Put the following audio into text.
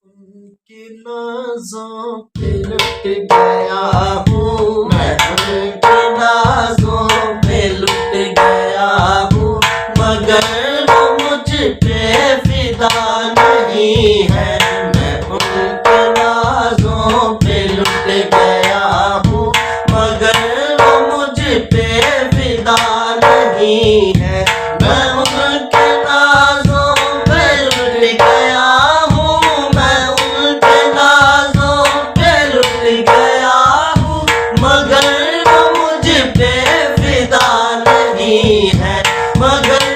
उनकी नाज़ों पे लुट गया हूँ मैं, उनकी नाज़ों पे लुट गया हूँ, मगर वो मुझ पे फिदा नहीं है। मैं उनकी नाज़ों पे लुट गया हूँ, मगर वो मुझ पे फिदा नहीं है। मैं उनके नाज़ों पे लुट गया हूँ, मैं उनके नाज़ों पे लुट गया हूँ, मगर वो मुझ पे फिदा नहीं है। मगर